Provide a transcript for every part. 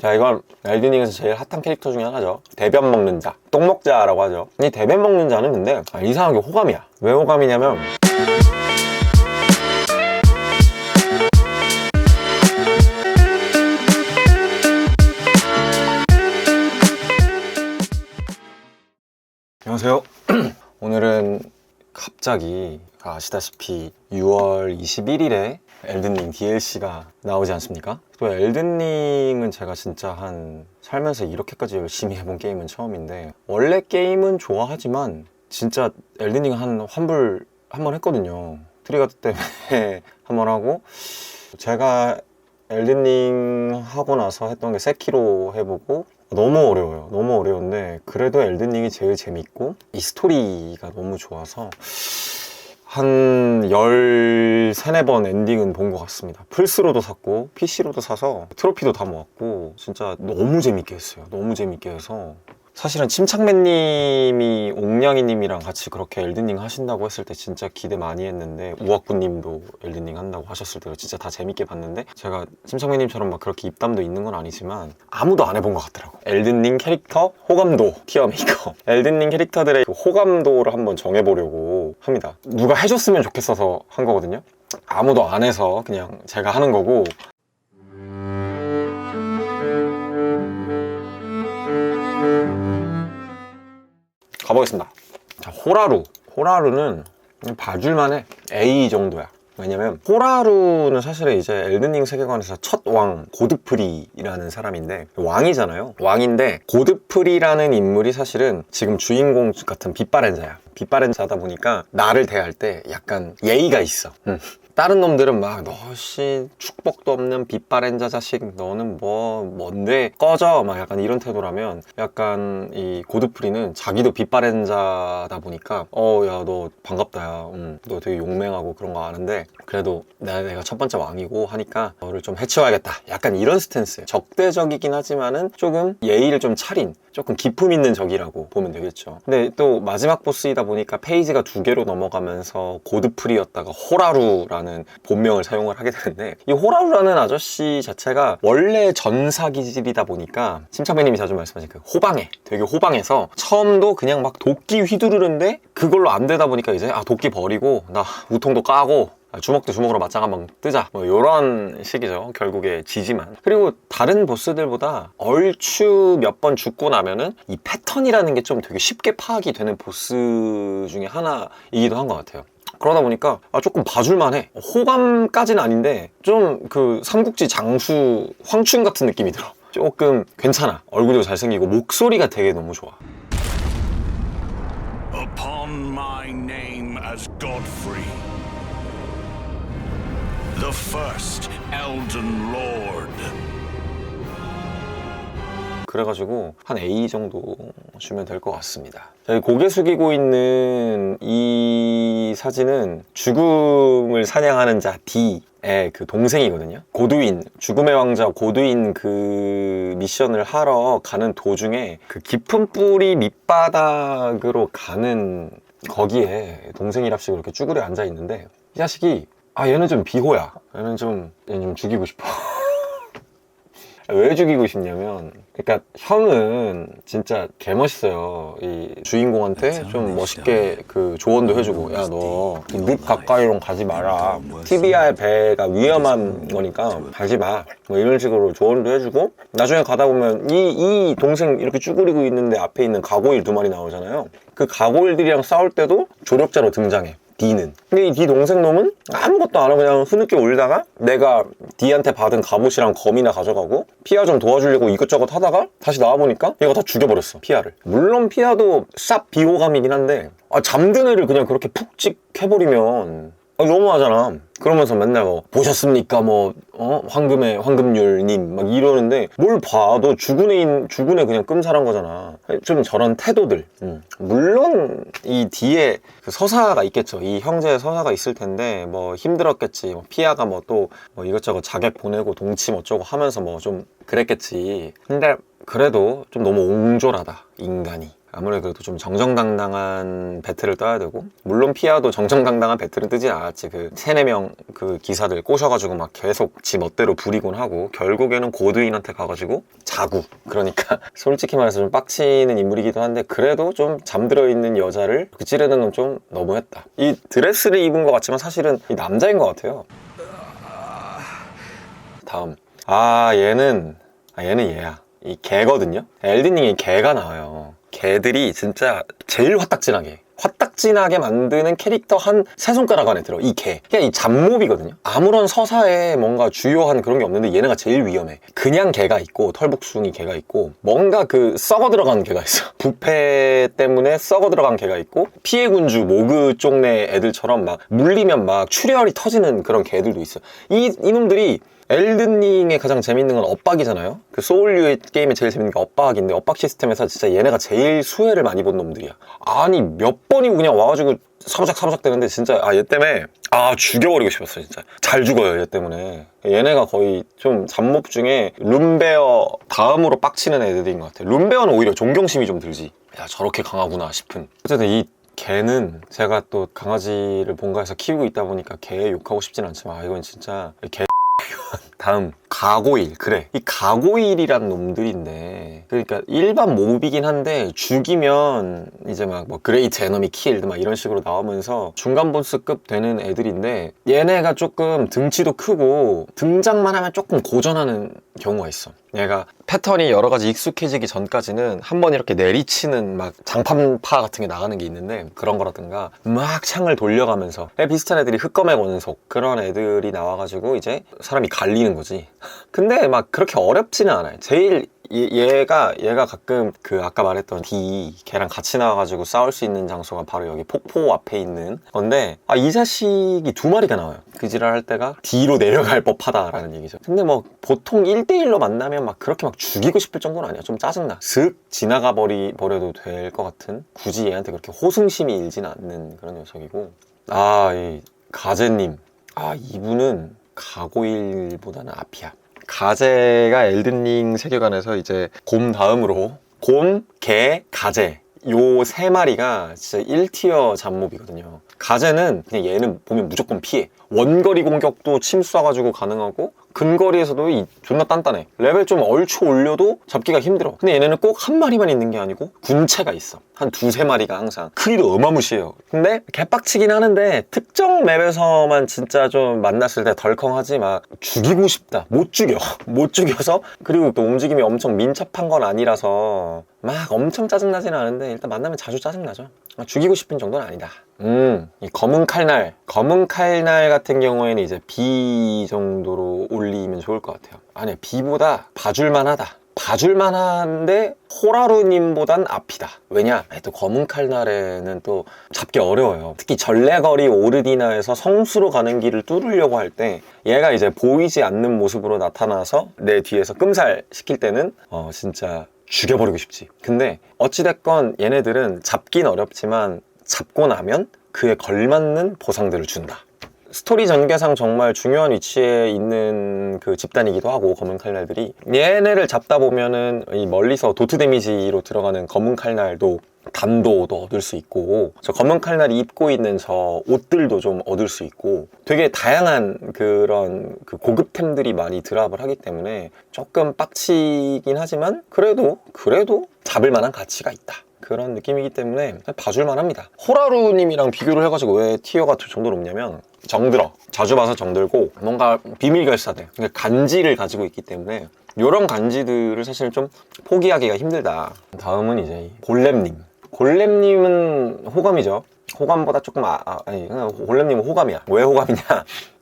자, 이건 엘든링에서 제일 핫한 캐릭터 중에 하나죠. 대변 먹는 자, 똥 먹자라고 하죠. 이 대변 먹는 자는 근데 이상하게 호감이야. 왜 호감이냐면 안녕하세요. 오늘은 갑자기 아시다시피 6월 21일에 엘든링 DLC가 나오지 않습니까? 또 엘든링은 제가 진짜 살면서 이렇게까지 열심히 해본 게임은 처음인데, 원래 게임은 좋아하지만 진짜 엘든링 환불 한 번 했거든요. 트리가드 때문에 한 번 하고, 제가 엘든링 하고 나서 했던 게 세키로 해보고, 너무 어려워요. 너무 어려운데 그래도 엘든링이 제일 재밌고 이 스토리가 너무 좋아서 한 13, 14번 엔딩은 본 것 같습니다. 플스로도 샀고 PC로도 사서 트로피도 다 모았고 진짜 너무 재밌게 했어요. 너무 재밌게 해서 사실은 침착맨님이 옥냥이님이랑 같이 그렇게 엘든링 하신다고 했을 때 진짜 기대 많이 했는데, 우악구님도 엘든링 한다고 하셨을 때 진짜 다 재밌게 봤는데, 제가 침착맨님처럼 막 그렇게 입담도 있는 건 아니지만 아무도 안 해본 것 같더라고. 엘든링 캐릭터 호감도 티어메이커, 엘든링 캐릭터들의 그 호감도를 한번 정해보려고 합니다. 누가 해줬으면 좋겠어서 한 거거든요. 아무도 안 해서 그냥 제가 하는 거고. 가보겠습니다. 자, 호라루는 그냥 봐줄만해. A 정도야. 왜냐면 호라루는 사실은 이제 엘든링 세계관에서 첫 왕 고드프리라는 사람인데, 왕이잖아요. 왕인데 고드프리라는 인물이 사실은 지금 주인공 같은 빛바랜자야. 빛바랜자다 보니까 나를 대할 때 약간 예의가 있어. 다른 놈들은 막 너씨 축복도 없는 빛바랜자 자식, 너는 뭔데 꺼져, 막 약간 이런 태도라면, 약간 이 고드프리는 자기도 빛바랜자다 보니까 야 너 반갑다, 야 너 되게 용맹하고 그런 거 아는데 그래도 내가 첫 번째 왕이고 하니까 너를 좀 해치워야겠다, 약간 이런 스탠스예요. 적대적이긴 하지만은 조금 예의를 좀 차린, 조금 기품 있는 적이라고 보면 되겠죠. 근데 또 마지막 보스이다 보니까 페이지가 2개로 넘어가면서 고드프리였다가 호라루라는 본명을 사용을 하게 되는데, 이 호라루라는 아저씨 자체가 원래 전사 기질이다 보니까 침착맨님이 자주 말씀하신 그 되게 호방해서 처음도 그냥 막 도끼 휘두르는데 그걸로 안 되다 보니까 이제 도끼 버리고 나 우통도 까고 주먹 대 주먹으로 맞짱 한번 뜨자, 뭐 요런 식이죠. 결국에 지지만. 그리고 다른 보스들보다 얼추 몇 번 죽고 나면은 이 패턴이라는 게 좀 되게 쉽게 파악이 되는 보스 중에 하나이기도 한 것 같아요. 그러다 보니까 조금 봐줄만해. 호감까지는 아닌데 좀 그 삼국지 장수 황춘 같은 느낌이 들어. 조금 괜찮아. 얼굴도 잘생기고 목소리가 되게 너무 좋아. Upon my name as Godfrey, the first Elden Lord. 그래가지고 한 A 정도 주면 될 것 같습니다. 고개 숙이고 있는 이 사진은 죽음을 사냥하는 자 D의 그 동생이거든요. 고두인, 죽음의 왕자 고두인 그 미션을 하러 가는 도중에 그 깊은 뿌리 밑바닥으로 가는 거기에 동생이랍시고 이렇게 쭈그려 앉아 있는데, 이 자식이 얘는 좀 비호야. 얘는 좀 죽이고 싶어. 왜 죽이고 싶냐면, 그러니까 형은 진짜 개멋있어요. 이 주인공한테 좀 멋있게 그 조언도 해주고, 야 너 늪 가까이로 가지 마라, 티비아의 배가 위험한 거니까 가지 마, 뭐 이런 식으로 조언도 해주고, 나중에 가다 보면 이 동생 이렇게 쭈그리고 있는데 앞에 있는 가고일 2마리 나오잖아요. 그 가고일들이랑 싸울 때도 조력자로 등장해, D는. 근데 이 D 동생 놈은 아무것도 안 하고 그냥 흐느껴 울다가 내가 D한테 받은 갑옷이랑 검이나 가져가고 피아 좀 도와주려고 이것저것 하다가 다시 나와보니까 얘가 다 죽여버렸어, 피아를. 물론 피아도 쌉 비호감이긴 한데 잠든 애를 그냥 그렇게 푹 찍 해버리면 너무하잖아. 그러면서 맨날 보셨습니까? 황금률님 막 이러는데, 뭘 봐. 너 죽은 애 그냥 끔살한 거잖아. 좀 저런 태도들. 물론 이 뒤에 그 서사가 있겠죠. 이 형제의 서사가 있을 텐데 힘들었겠지. 피아가 또 이것저것 자객 보내고 동침 어쩌고 하면서 좀 그랬겠지. 근데 그래도 좀 너무 옹졸하다, 인간이. 아무래도 그래도 좀 정정당당한 배틀을 떠야 되고, 물론 피아도 정정당당한 배틀은 뜨진 않았지. 그 3-4명 그 기사들 꼬셔가지고 막 계속 지 멋대로 부리곤 하고, 결국에는 고드윈한테 가가지고 자구. 그러니까 솔직히 말해서 좀 빡치는 인물이기도 한데, 그래도 좀 잠들어 있는 여자를 그 찌르는 건 좀 너무했다. 이 드레스를 입은 것 같지만 사실은 이 남자인 것 같아요. 다음. 얘는 얘야. 이 개거든요. 엘든링에 개가 나와요. 개들이 진짜 제일 화딱지나게 만드는 캐릭터 한 3손가락 안에 들어. 이 개. 그냥 이 잡몹이거든요. 아무런 서사에 뭔가 주요한 그런 게 없는데 얘네가 제일 위험해. 그냥 개가 있고, 털복숭이 개가 있고, 뭔가 그 썩어 들어간 개가 있어. 부패 때문에 썩어 들어간 개가 있고, 피해군주 모그 쪽내 애들처럼 막 물리면 막 출혈이 터지는 그런 개들도 있어. 이놈들이 엘든링의 가장 재밌는 건 엇박이잖아요. 그 소울류 게임에 제일 재밌는 게 엇박인데, 엇박 시스템에서 진짜 얘네가 제일 수혜를 많이 본 놈들이야. 아니 몇 번이고 그냥 와가지고 사부작 되는데, 진짜 얘 때문에 죽여버리고 싶었어. 진짜 잘 죽어요, 얘 때문에. 얘네가 거의 좀 잡몹 중에 룸베어 다음으로 빡치는 애들인 것 같아. 룸베어는 오히려 존경심이 좀 들지. 야, 저렇게 강하구나 싶은. 어쨌든 이 개는, 제가 또 강아지를 본가에서 키우고 있다 보니까 개에 욕하고 싶진 않지만, 이건 진짜 개. 다음, 가고일. 그래, 이 가고일이란 놈들인데, 그러니까 일반 몹이긴 한데 죽이면 이제 막 뭐 그레이트 에너미 킬드 막 이런 식으로 나오면서 중간 보스급 되는 애들인데, 얘네가 조금 등치도 크고 등장만 하면 조금 고전하는 경우가 있어. 얘가 패턴이 여러 가지 익숙해지기 전까지는 한번 이렇게 내리치는 막 장판파 같은 게 나가는 게 있는데, 그런 거라든가 막 창을 돌려가면서 비슷한 애들이 흑검의 원속, 그런 애들이 나와가지고 이제 사람이 갈리는 거지. 근데 막 그렇게 어렵지는 않아요. 제일 얘가 가끔 그 아까 말했던 걔랑 같이 나와가지고 싸울 수 있는 장소가 바로 여기 폭포 앞에 있는 건데, 이 자식이 2마리가 나와요. 그 지랄 할 때가 D로 내려갈 법하다라는 얘기죠. 근데 뭐 보통 1대1로 만나면 막 그렇게 막 죽이고 싶을 정도는 아니야. 좀 짜증나. 슥 지나가 버려도 될 것 같은, 굳이 얘한테 그렇게 호승심이 일지는 않는 그런 녀석이고. 이 가제님. 이분은 가고일보다는 앞이야. 가제가 엘든링 세계관에서 이제 곰 다음으로 곰, 개, 가제, 요 3마리가 진짜 1티어 잡몹이거든요. 가제는 그냥 얘는 보면 무조건 피해. 원거리 공격도 침 쏴가지고 가능하고, 근거리에서도 존나 단단해. 레벨 좀 얼추 올려도 잡기가 힘들어. 근데 얘네는 꼭 한 마리만 있는 게 아니고 군체가 있어. 한 2-3마리가 항상. 크기도 어마무시해요. 근데 개빡치긴 하는데, 특정 맵에서만 진짜 좀 만났을 때 덜컹하지, 막 죽이고 싶다. 못 죽여서. 그리고 또 움직임이 엄청 민첩한 건 아니라서 막 엄청 짜증나지는 않은데, 일단 만나면 자주 짜증나죠. 죽이고 싶은 정도는 아니다. 이 검은 칼날 같은 경우에는 이제 B 정도로 올리면 좋을 것 같아요. 아니, B보다 봐줄만한데 호라루님보단 앞이다. 왜냐? 또 검은 칼날에는 또 잡기 어려워요. 특히 전래거리 오르디나에서 성수로 가는 길을 뚫으려고 할 때 얘가 이제 보이지 않는 모습으로 나타나서 내 뒤에서 끔살 시킬 때는 진짜 죽여버리고 싶지. 근데 어찌됐건 얘네들은 잡긴 어렵지만 잡고 나면 그에 걸맞는 보상들을 준다. 스토리 전개상 정말 중요한 위치에 있는 그 집단이기도 하고, 검은 칼날들이. 얘네를 잡다 보면은 이 멀리서 도트 데미지로 들어가는 검은 칼날도 단도도 얻을 수 있고, 저 검은 칼날이 입고 있는 저 옷들도 좀 얻을 수 있고, 되게 다양한 그런 그 고급템들이 많이 드랍을 하기 때문에 조금 빡치긴 하지만 그래도 잡을 만한 가치가 있다. 그런 느낌이기 때문에 봐줄만 합니다. 호라루님이랑 비교를 해가지고 왜 티어가 두 정도 높냐면, 정들어. 자주 봐서 정들고 뭔가 비밀결사돼. 그러니까 간지를 가지고 있기 때문에 이런 간지들을 사실 좀 포기하기가 힘들다. 다음은 이제 골렘님은 호감이죠. 호감보다 조금 골렘님은 호감이야. 왜 호감이냐?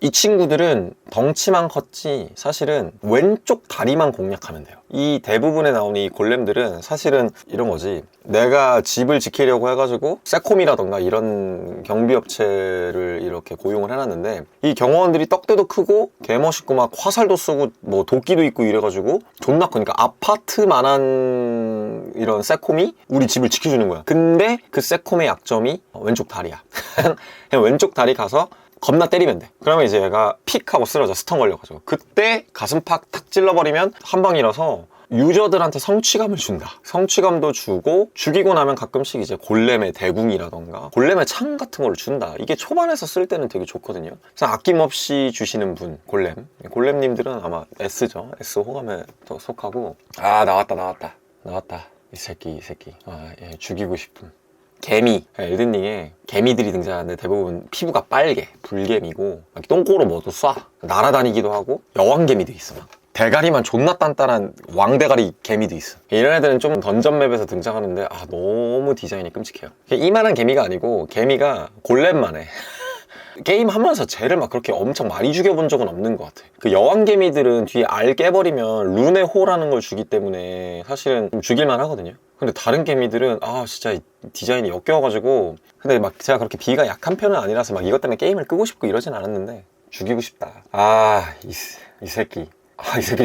이 친구들은 덩치만 컸지 사실은 왼쪽 다리만 공략하면 돼요. 이 대부분에 나오는 이 골렘들은 사실은 이런 거지. 내가 집을 지키려고 해가지고 세콤이라던가 이런 경비업체를 이렇게 고용을 해놨는데, 이 경호원들이 떡대도 크고 개멋있고 막 화살도 쏘고 뭐 도끼도 있고 이래가지고 존나 커니까 아파트만한 이런 세콤이 우리 집을 지켜주는 거야. 근데 그 세콤의 약점이 왼쪽 다리야. 그냥 왼쪽 다리 가서 겁나 때리면 돼. 그러면 이제 얘가 픽 하고 쓰러져. 스턴 걸려가지고. 그때 가슴팍 탁 찔러버리면 한 방이라서 유저들한테 성취감을 준다. 성취감도 주고, 죽이고 나면 가끔씩 이제 골렘의 대궁이라던가 골렘의 창 같은 걸 준다. 이게 초반에서 쓸 때는 되게 좋거든요. 그래서 아낌없이 주시는 분, 골렘님들은 아마 S죠. S 호감에 더 속하고. 아, 나왔다. 이 새끼. 아, 예, 죽이고 싶은. 개미, 엘든링에 개미들이 등장하는데 대부분 피부가 빨개, 불개미고 똥꼬로 뭐도 쏴. 날아다니기도 하고 여왕개미도 있어. 막. 대가리만 존나 단단한 왕대가리 개미도 있어. 이런 애들은 좀 던전 맵에서 등장하는데 아, 너무 디자인이 끔찍해요. 이만한 개미가 아니고 개미가 골렘만 해. 게임 하면서 쟤를 막 그렇게 엄청 많이 죽여본 적은 없는 것 같아. 그 여왕개미들은 뒤에 알 깨버리면 룬의 호라는 걸 주기 때문에 사실은 좀 죽일만 하거든요. 근데 다른 개미들은 아 진짜 디자인이 역겨워가지고, 근데 막 제가 그렇게 비가 약한 편은 아니라서 막 이것 때문에 게임을 끄고 싶고 이러진 않았는데 죽이고 싶다. 아 이 새끼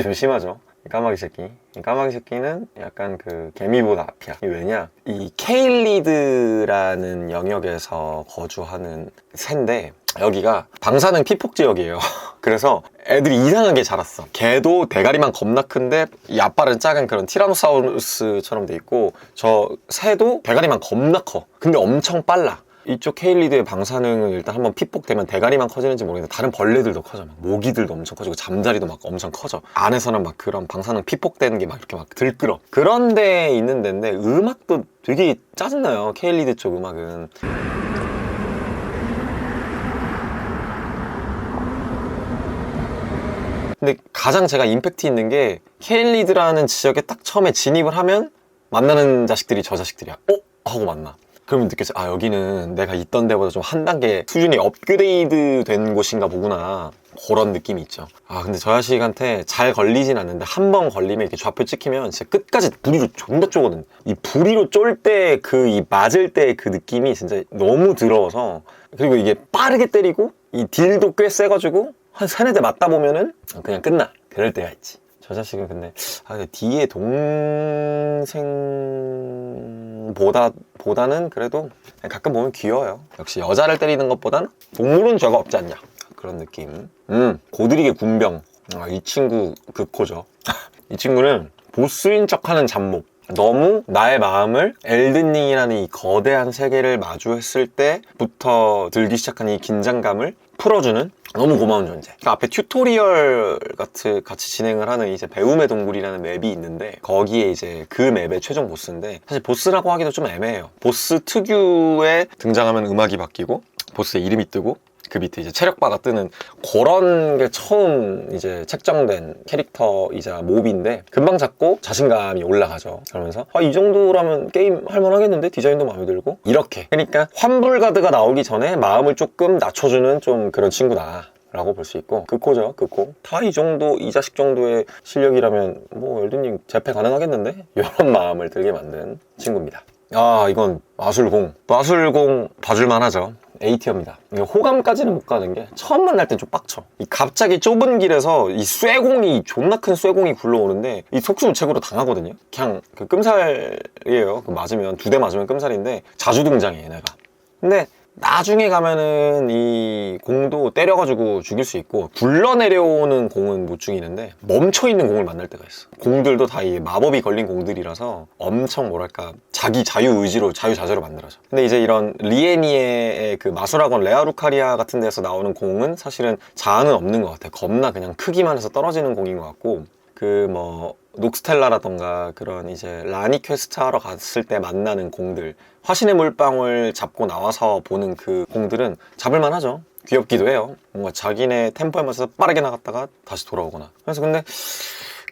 좀 심하죠. 이 까마귀 새끼는 약간 그 개미보다 앞이야. 이게 왜냐? 이 케일리드라는 영역에서 거주하는 새인데 여기가 방사능 피폭 지역이에요. 그래서 애들이 이상하게 자랐어. 걔도 대가리만 겁나 큰데 이 앞발은 작은 그런 티라노사우루스처럼 돼 있고, 저 새도 대가리만 겁나 커. 근데 엄청 빨라. 이쪽 케일리드의 방사능은 일단 한번 피폭되면 대가리만 커지는지 모르겠는데 다른 벌레들도 커져. 막 모기들도 엄청 커지고 잠자리도 막 엄청 커져. 안에서는 막 그런 방사능 피폭되는 게 막 이렇게 막 들끓어. 그런 데 있는 데인데 음악도 되게 짜증나요. 케일리드 쪽 음악은. 근데 가장 제가 임팩트 있는 게 케일리드라는 지역에 딱 처음에 진입을 하면 만나는 자식들이 저 자식들이야. 하고 만나. 그러면 느껴져. 아, 여기는 내가 있던 데보다 좀 한 단계 수준이 업그레이드 된 곳인가 보구나. 그런 느낌이 있죠. 아, 근데 저 자식한테 잘 걸리진 않는데 한 번 걸리면 이렇게 좌표 찍히면 진짜 끝까지 부리로 존나 쪼거든. 이 부리로 쫄 때 이 맞을 때 그 느낌이 진짜 너무 더러워서. 그리고 이게 빠르게 때리고 이 딜도 꽤 세가지고 한 3-4대 맞다 보면은 그냥 끝나. 그럴 때가 있지. 저 자식은 근데 뒤에 동생보다는 그래도 가끔 보면 귀여워요. 역시 여자를 때리는 것보단 동물은 죄가 없지 않냐, 그런 느낌. 고드릭의 군병. 이 친구 극호죠. 이 친구는 보스인 척하는 잡목. 너무 나의 마음을 엘든링이라는 이 거대한 세계를 마주했을 때부터 들기 시작한 이 긴장감을 풀어주는 너무 고마운 존재. 그 앞에 튜토리얼 같이 진행을 하는 이제 배움의 동굴이라는 맵이 있는데 거기에 이제 그 맵의 최종 보스인데, 사실 보스라고 하기도 좀 애매해요. 보스 특유의 등장하면 음악이 바뀌고 보스의 이름이 뜨고 그 밑에 이제 체력바가 뜨는 그런 게 처음 이제 책정된 캐릭터이자 몹인데 금방 잡고 자신감이 올라가죠. 그러면서 이 정도라면 게임 할만하겠는데? 디자인도 마음에 들고 이렇게. 그러니까 환불가드가 나오기 전에 마음을 조금 낮춰주는 좀 그런 친구다 라고 볼 수 있고, 극호죠. 극호. 다 이 자식 정도의 실력이라면 뭐 엘든링 재패 가능하겠는데? 이런 마음을 들게 만든 친구입니다. 아, 이건 마술공 봐줄만 하죠. A티어입니다. 호감까지는 못 가는 게 처음 만날 땐 좀 빡쳐. 이 갑자기 좁은 길에서 이 존나 큰 쇠공이 굴러오는데 이 속수무책으로 당하거든요. 그냥 그 끔살이에요. 맞으면 2대 맞으면 끔살인데 자주 등장해 얘네가. 근데 나중에 가면은 이 공도 때려가지고 죽일 수 있고, 굴러내려오는 공은 못 죽이는데 멈춰있는 공을 만날 때가 있어. 공들도 다 이 마법이 걸린 공들이라서 엄청 뭐랄까 자기 자유의지로 자유자재로 만들어져. 근데 이제 이런 리에니에의 그 마술학원 레아루카리아 같은 데서 나오는 공은 사실은 자아는 없는 것 같아. 겁나 그냥 크기만 해서 떨어지는 공인 것 같고, 녹스텔라라던가 그런 이제 라니 퀘스트 하러 갔을 때 만나는 공들, 화신의 물방울 잡고 나와서 보는 그 공들은 잡을만 하죠. 귀엽기도 해요. 뭔가 자기네 템포에 맞춰서 빠르게 나갔다가 다시 돌아오거나. 그래서 근데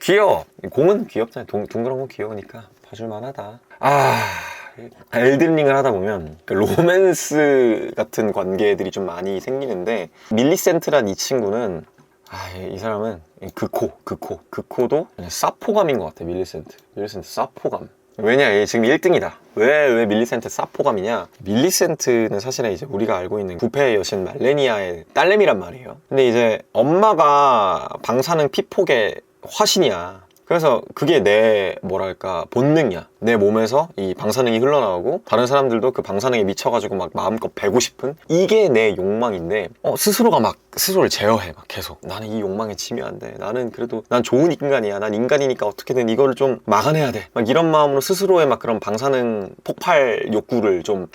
귀여워. 공은 귀엽잖아요. 둥그런 건 귀여우니까 봐줄만 하다. 엘든링을 하다 보면 그 로맨스 같은 관계들이 좀 많이 생기는데, 밀리센트란 이 친구는 이 사람은 극호도 그냥 사포감인 것 같아. 밀리센트 사포감. 왜냐, 얘 지금 1등이다. 왜 밀리센트 사포감이냐? 밀리센트는 사실은 이제 우리가 알고 있는 부패의 여신 말레니아의 딸내미란 말이에요. 근데 이제 엄마가 방사능 피폭의 화신이야. 그래서 그게 내 뭐랄까 본능이야. 내 몸에서 이 방사능이 흘러나오고 다른 사람들도 그 방사능에 미쳐가지고 막 마음껏 배고 싶은 이게 내 욕망인데 스스로가 막 스스로를 제어해. 막 계속 나는 이 욕망에 지면 안 돼. 나는 그래도 난 좋은 인간이야. 난 인간이니까 어떻게든 이거를 좀 막아내야 돼. 막 이런 마음으로 스스로의 막 그런 방사능 폭발 욕구를 좀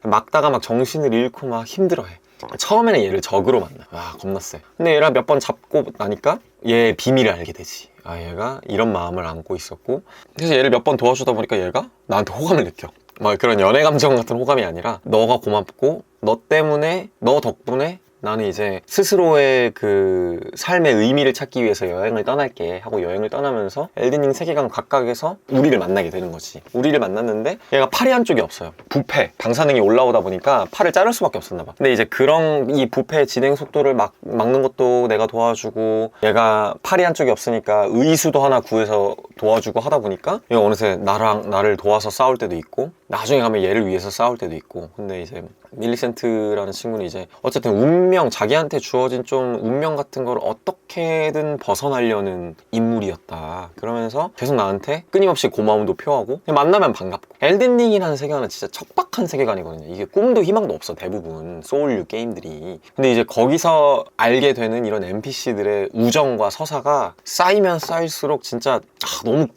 막다가 막 정신을 잃고 막 힘들어해. 처음에는 얘를 적으로 만나. 와, 겁나 세. 근데 얘랑 몇 번 잡고 나니까 얘의 비밀을 알게 되지. 아, 얘가 이런 마음을 안고 있었고. 그래서 얘를 몇 번 도와주다 보니까 얘가 나한테 호감을 느껴. 막 그런 연애 감정 같은 호감이 아니라 너가 고맙고 너 때문에, 너 덕분에 나는 이제 스스로의 그 삶의 의미를 찾기 위해서 여행을 떠날게 하고 여행을 떠나면서 엘든링 세계관 각각에서 우리를 만나게 되는 거지. 우리를 만났는데 얘가 팔이 한쪽이 없어요. 부패, 방사능이 올라오다 보니까 팔을 자를 수밖에 없었나 봐. 근데 이제 그런 이 부패 진행 속도를 막는 것도 내가 도와주고, 얘가 팔이 한쪽이 없으니까 의수도 하나 구해서 도와주고 하다 보니까 얘가 어느새 나를 도와서 싸울 때도 있고, 나중에 가면 얘를 위해서 싸울 때도 있고. 근데 이제 밀리센트라는 친구는 이제 어쨌든 운명, 자기한테 주어진 좀 운명 같은 걸 어떻게든 벗어나려는 인물이었다. 그러면서 계속 나한테 끊임없이 고마움도 표하고, 만나면 반갑고. 엘든링이라는 세계관은 진짜 척박한 세계관이거든요. 이게 꿈도 희망도 없어, 대부분 소울류 게임들이. 근데 이제 거기서 알게 되는 이런 NPC들의 우정과 서사가 쌓이면 쌓일수록 진짜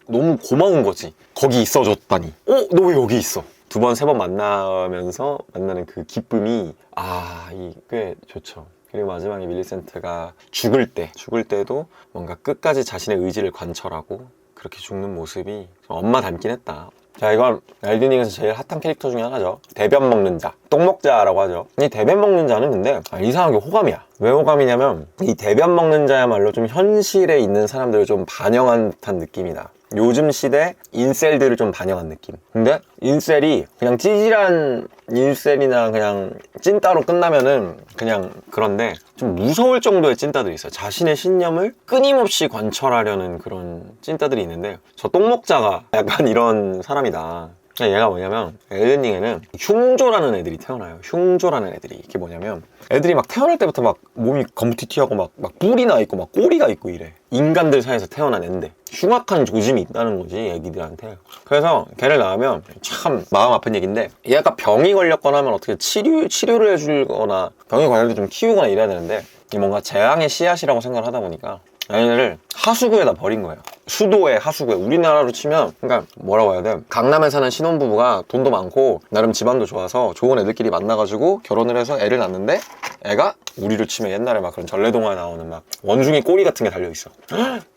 너무 고마운 거지. 거기 있어줬다니. 너 왜 여기 있어? 두 번, 세 번 만나면서 만나는 그 기쁨이 꽤 좋죠. 그리고 마지막에 밀리센트가 죽을 때도 뭔가 끝까지 자신의 의지를 관철하고 그렇게 죽는 모습이 엄마 닮긴 했다. 자, 이건 엘든링에서 제일 핫한 캐릭터 중에 하나죠. 대변 먹는 자, 똥먹자라고 하죠. 이 대변 먹는 자는 근데 이상하게 호감이야. 왜 호감이냐면 이 대변 먹는 자야말로 좀 현실에 있는 사람들을 좀 반영한 듯한 느낌이다. 요즘 시대 인셀들을 좀 반영한 느낌. 근데 인셀이 그냥 찌질한 인셀이나 그냥 찐따로 끝나면은 그냥 그런데 좀 무서울 정도의 찐따들이 있어요. 자신의 신념을 끊임없이 관철하려는 그런 찐따들이 있는데, 저 똥먹자가 약간 이런 사람이다. 얘가 뭐냐면 엘든링에는 흉조라는 애들이 태어나요. 흉조라는 애들이. 이게 뭐냐면 애들이 막 태어날 때부터 막 몸이 검티티하고 막 뿔이 나 있고 막 꼬리가 있고 이래. 인간들 사이에서 태어난 애인데 흉악한 조짐이 있다는 거지, 애기들한테. 그래서 걔를 낳으면 참 마음 아픈 얘기인데, 얘가 병이 걸렸거나 하면 어떻게 치료를 해주거나 병이 걸려도 좀 키우거나 이래야 되는데, 이 뭔가 재앙의 씨앗이라고 생각을 하다 보니까 얘네를 하수구에다 버린 거예요. 수도에, 하수구에. 우리나라로 치면, 그러니까 뭐라고 해야 돼? 강남에 사는 신혼부부가 돈도 많고 나름 집안도 좋아서 좋은 애들끼리 만나가지고 결혼을 해서 애를 낳는데, 애가 우리로 치면 옛날에 막 그런 전래동화에 나오는 막 원숭이 꼬리 같은 게 달려있어.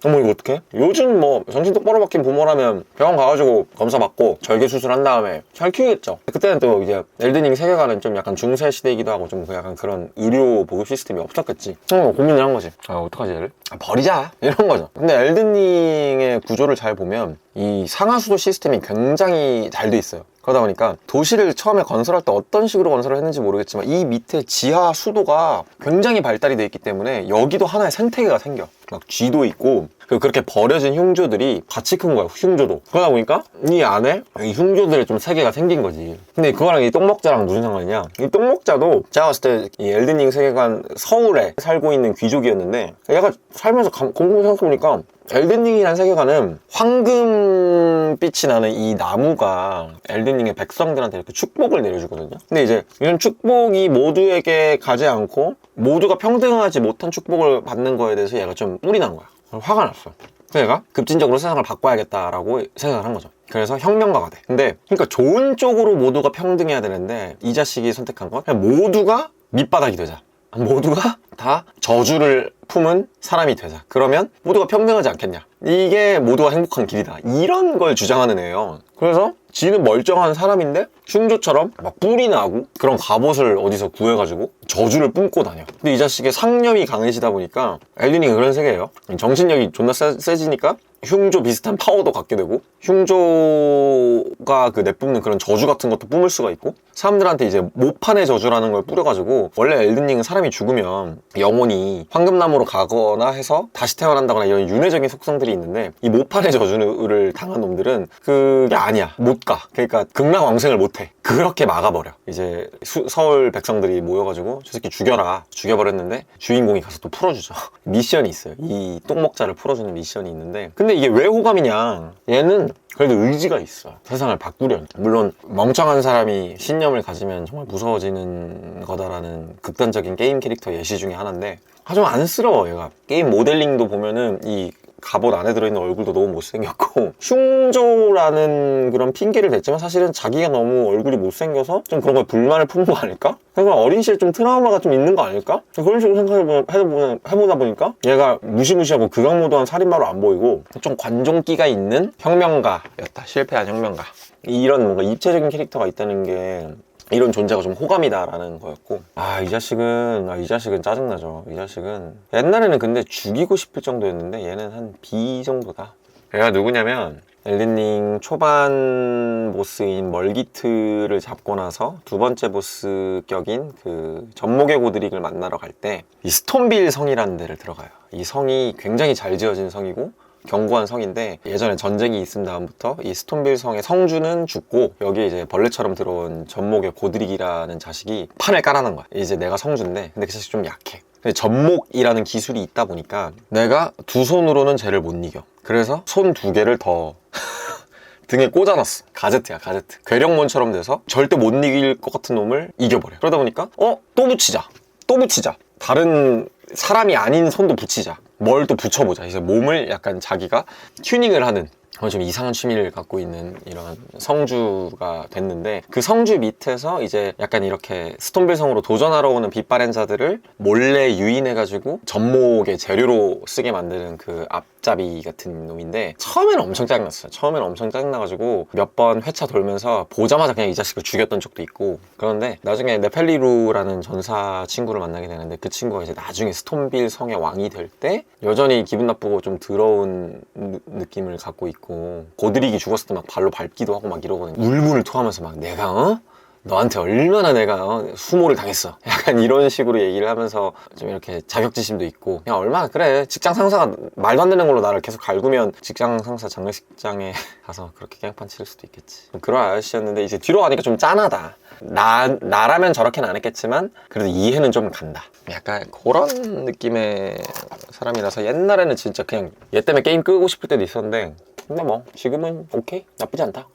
어머, 이거 어떡해? 요즘 뭐 정신 똑바로 박힌 부모라면 병원 가가지고 검사 받고 절개 수술한 다음에 잘 키우겠죠. 그때는 또 이제 엘든링 세계관은 좀 약간 중세 시대이기도 하고 좀 약간 그런 의료 보급 시스템이 없었겠지. 고민을 한 거지. 어떡하지 얘를? 버리자, 이런 거죠. 근데 엘든링의 구조를 잘 보면 이 상하수도 시스템이 굉장히 잘 돼 있어요. 그러다 보니까 도시를 처음에 건설할 때 어떤 식으로 건설을 했는지 모르겠지만 이 밑에 지하 수도가 굉장히 발달이 돼 있기 때문에 여기도 하나의 생태계가 생겨. 막 쥐도 있고, 그리고 그렇게 버려진 흉조들이 같이 큰 거야, 흉조도. 그러다 보니까 이 안에 이 흉조들의 좀 세계가 생긴 거지. 근데 그거랑 이 똥먹자랑 무슨 상관이냐? 이 똥먹자도 제가 봤을 때 이 엘든링 세계관 서울에 살고 있는 귀족이었는데, 얘가 살면서 곰곰이 생각해보니까 엘든링이라는 세계관은 황금빛이 나는 이 나무가 엘든링의 백성들한테 이렇게 축복을 내려주거든요. 근데 이제 이런 축복이 모두에게 가지 않고 모두가 평등하지 못한 축복을 받는 거에 대해서 얘가 좀 뿔이 난 거야. 화가 났어. 그래서 얘가 급진적으로 세상을 바꿔야겠다라고 생각을 한 거죠. 그래서 혁명가가 돼. 근데 그러니까 좋은 쪽으로 모두가 평등해야 되는데 이 자식이 선택한 건 그냥 모두가 밑바닥이 되자. 모두가 다 저주를 품은 사람이 되자. 그러면 모두가 평등하지 않겠냐. 이게 모두가 행복한 길이다. 이런 걸 주장하는 애예요. 그래서 지는 멀쩡한 사람인데 흉조처럼 막 뿔이 나고 그런 갑옷을 어디서 구해가지고 저주를 뿜고 다녀. 근데 이 자식의 상념이 강해지다 보니까 엘든링이 그런 세계예요. 정신력이 존나 세지니까 흉조 비슷한 파워도 갖게 되고, 흉조가 그 내뿜는 그런 저주 같은 것도 뿜을 수가 있고, 사람들한테 이제 모판의 저주라는 걸 뿌려가지고, 원래 엘든링은 사람이 죽으면 영혼이 황금나무로 가거나 해서 다시 태어난다거나 이런 윤회적인 속성들이 있는데, 이 모판의 저주를 당한 놈들은 그게 아니야. 못 가. 그러니까 극락왕생을 못해. 그렇게 막아버려. 이제 서울 백성들이 모여가지고 저 새끼 죽여라. 죽여버렸는데 주인공이 가서 또 풀어주죠. 미션이 있어요. 이 똥먹자를 풀어주는 미션이 있는데, 근데 이게 왜 호감이냐, 얘는 그래도 의지가 있어. 세상을 바꾸려는. 물론 멍청한 사람이 신념을 가지면 정말 무서워지는 거다라는 극단적인 게임 캐릭터 예시 중에 하나인데, 하지만 안쓰러워 얘가. 게임 모델링도 보면은 이 갑옷 안에 들어있는 얼굴도 너무 못생겼고, 흉조라는 그런 핑계를 댔지만 사실은 자기가 너무 얼굴이 못생겨서 좀 그런 거에 불만을 품은 거 아닐까? 그냥 어린 시절 좀 트라우마가 좀 있는 거 아닐까? 그런 식으로 해보다 보니까 얘가 무시무시하고 극악무도한 살인마로 안 보이고 좀 관종기가 있는 혁명가였다. 실패한 혁명가. 이런 뭔가 입체적인 캐릭터가 있다는 게, 이런 존재가 좀 호감이다라는 거였고, 이 자식은 짜증나죠. 이 자식은 옛날에는 근데 죽이고 싶을 정도였는데 얘는 한 B 정도다. 얘가 누구냐면, 엘든링 초반 보스인 멀기트를 잡고 나서 두 번째 보스 격인 그 전목의 고드릭을 만나러 갈 때 이 스톤빌 성이라는 데를 들어가요. 이 성이 굉장히 잘 지어진 성이고 견고한 성인데, 예전에 전쟁이 있은 다음부터 이 스톤빌 성의 성주는 죽고 여기에 이제 벌레처럼 들어온 전목의 고드릭이라는 자식이 판을 깔아놓은 거야. 이제 내가 성주인데, 근데 그 자식이 좀 약해. 근데 전목이라는 기술이 있다 보니까 내가 두 손으로는 쟤를 못 이겨. 그래서 손 두 개를 더 등에 꽂아놨어. 가제트야, 가제트. 괴력몬처럼 돼서 절대 못 이길 것 같은 놈을 이겨버려. 그러다 보니까 또 붙이자. 다른 사람이 아닌 손도 붙이자. 뭘 또 붙여보자. 이제 몸을 약간 자기가 튜닝을 하는, 좀 이상한 취미를 갖고 있는 이런 성주가 됐는데, 그 성주 밑에서 이제 약간 이렇게 스톤빌 성으로 도전하러 오는 빛바랜 자들을 몰래 유인해가지고 전목의 재료로 쓰게 만드는 그 앞잡이 같은 놈인데, 처음에는 엄청 짜증났어요. 처음에는 엄청 짜증나가지고 몇 번 회차 돌면서 보자마자 그냥 이 자식을 죽였던 적도 있고. 그런데 나중에 네펠리루라는 전사 친구를 만나게 되는데, 그 친구가 이제 나중에 스톤빌 성의 왕이 될 때 여전히 기분 나쁘고 좀 더러운 느낌을 갖고 있고, 고드릭이 죽었을 때 막 발로 밟기도 하고 막 이러거든요. 울분을 토하면서 막 내가 너한테 얼마나 내가 수모를 당했어, 약간 이런 식으로 얘기를 하면서 좀 이렇게 자격지심도 있고, 그냥 얼마나 그래, 직장 상사가 말도 안 되는 걸로 나를 계속 갈구면 직장 상사 장례식장에 가서 그렇게 깽판 치를 수도 있겠지. 그런 아저씨였는데 이제 뒤로 가니까 좀 짠하다. 나라면 저렇게는 안 했겠지만 그래도 이해는 좀 간다. 약간 그런 느낌의 사람이라서 옛날에는 진짜 그냥 얘 때문에 게임 끄고 싶을 때도 있었는데, 근데 뭐 지금은 오케이, 나쁘지 않다.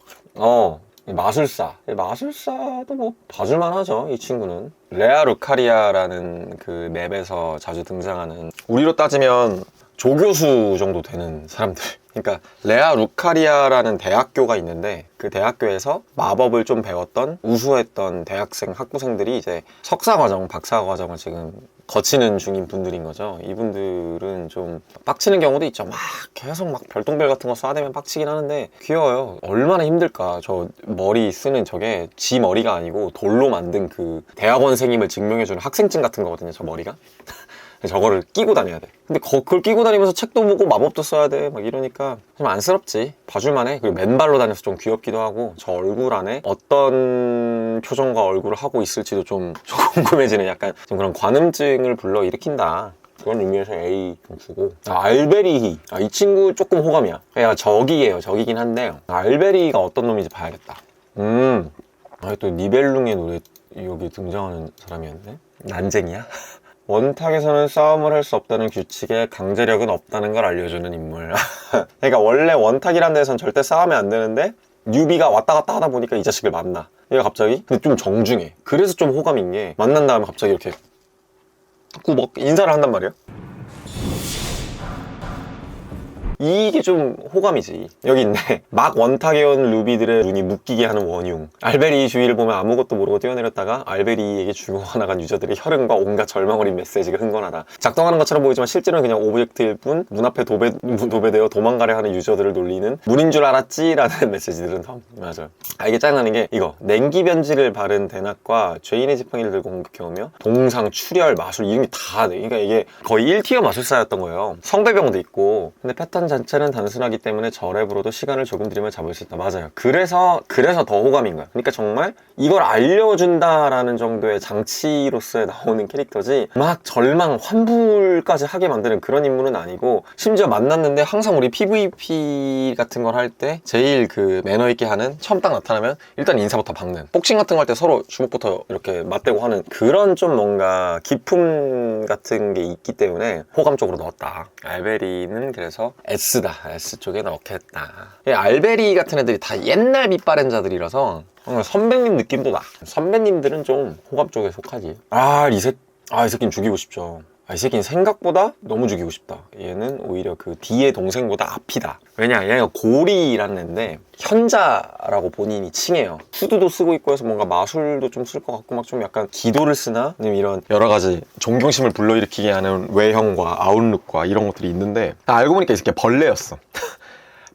마술사도 뭐 봐줄만 하죠. 이 친구는 레아 루카리아라는 그 맵에서 자주 등장하는, 우리로 따지면 조교수 정도 되는 사람들. 그러니까 레아 루카리아라는 대학교가 있는데, 그 대학교에서 마법을 좀 배웠던 우수했던 대학생 학부생들이 이제 석사과정, 박사과정을 지금 거치는 중인 분들인 거죠. 이분들은 좀 빡치는 경우도 있죠. 막 계속 막 별똥별 같은 거 쏴대면 빡치긴 하는데 귀여워요. 얼마나 힘들까. 저 머리 쓰는 저게 지 머리가 아니고 돌로 만든 그 대학원생임을 증명해주는 학생증 같은 거거든요, 저 머리가. 저거를 끼고 다녀야 돼. 근데 그걸 끼고 다니면서 책도 보고 마법도 써야 돼. 막 이러니까 좀 안쓰럽지. 봐줄만해. 그리고 맨발로 다녀서 좀 귀엽기도 하고, 저 얼굴 안에 어떤 표정과 얼굴을 하고 있을지도 좀 궁금해지는, 약간 좀 그런 관음증을 불러일으킨다. 그런 의미에서 A 좀 주고. 알베리히. 이 친구 조금 호감이야. 야, 적이긴 한데, 알베리히가 어떤 놈인지 봐야겠다. 또 니벨룽의 노래 여기 등장하는 사람이었네. 난쟁이야? 원탁에서는 싸움을 할 수 없다는 규칙에 강제력은 없다는 걸 알려주는 인물. 그러니까 원래 원탁이란 데서는 절대 싸우면 안 되는데 뉴비가 왔다 갔다 하다 보니까 이 자식을 만나. 얘가 갑자기 근데 좀 정중해. 그래서 좀 호감인 게, 만난 다음에 갑자기 이렇게 막 인사를 한단 말이야. 이게 좀 호감이지. 여기 있네. 막 원탁해온 루비들의 눈이 묶이게 하는 원흉. 알베리 주위를 보면 아무것도 모르고 뛰어내렸다가 알베리에게 죽어 나간 유저들의 혈흔과 온갖 절망 어린 메시지가 흥건하다. 작동하는 것처럼 보이지만 실제로는 그냥 오브젝트일 뿐, 문 앞에 도배되어 도망가려 하는 유저들을 놀리는 문인 줄 알았지? 라는 메시지들은 더 맞아요. 이게 짱나는 게 이거. 냉기 변지를 바른 대낮과 죄인의 지팡이를 들고 공격해오며 동상, 출혈, 마술 이름이 다 돼. 그러니까 이게 거의 1티어 마술사였던 거예요. 성배병도 있고. 근데 패턴 자체는 단순하기 때문에 저 랩으로도 시간을 조금 들이면 잡을 수 있다. 맞아요. 그래서 더 호감인 거야. 그러니까 정말 이걸 알려준다라는 정도의 장치로서의 나오는 캐릭터지 막 절망, 환불까지 하게 만드는 그런 인물은 아니고, 심지어 만났는데 항상 우리 PVP 같은 걸 할 때 제일 그 매너 있게 하는, 처음 딱 나타나면 일단 인사부터 박는, 복싱 같은 거 할 때 서로 주먹부터 이렇게 맞대고 하는 그런 좀 뭔가 기품 같은 게 있기 때문에 호감적으로 넣었다. 알베리는 그래서 S다. S 쪽에 넣겠다. 이 알베리 같은 애들이 다 옛날 밑바렌자들이라서 선배님 느낌도 나. 선배님들은 좀 호감 쪽에 속하지. 이 새끼는 죽이고 싶죠. 이 새끼는 생각보다 너무 죽이고 싶다. 얘는 오히려 그 D의 동생보다 앞이다. 왜냐, 얘가 고리라는 애인데 현자라고 본인이 칭해요. 후드도 쓰고 있고 해서 뭔가 마술도 좀 쓸 것 같고, 막 좀 약간 기도를 쓰나? 아니면 이런 여러 가지 존경심을 불러일으키게 하는 외형과 아웃룩과 이런 것들이 있는데, 알고 보니까 이 새끼가 벌레였어.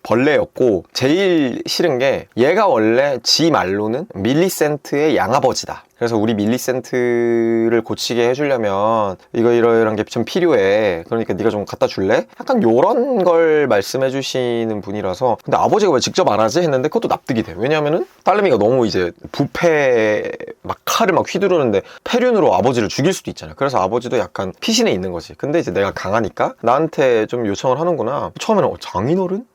벌레였고, 제일 싫은 게 얘가 원래 지 말로는 밀리센트의 양아버지다. 그래서 우리 밀리센트를 고치게 해주려면 이런 게 좀 필요해. 그러니까 네가 좀 갖다 줄래? 약간 요런 걸 말씀해 주시는 분이라서, 근데 아버지가 왜 직접 안 하지? 했는데 그것도 납득이 돼. 왜냐면은 딸내미가 너무 이제 부패 막 칼을 막 휘두르는데 페륜으로 아버지를 죽일 수도 있잖아요. 그래서 아버지도 약간 피신해 있는 거지. 근데 이제 내가 강하니까 나한테 좀 요청을 하는구나. 처음에는 장인어른?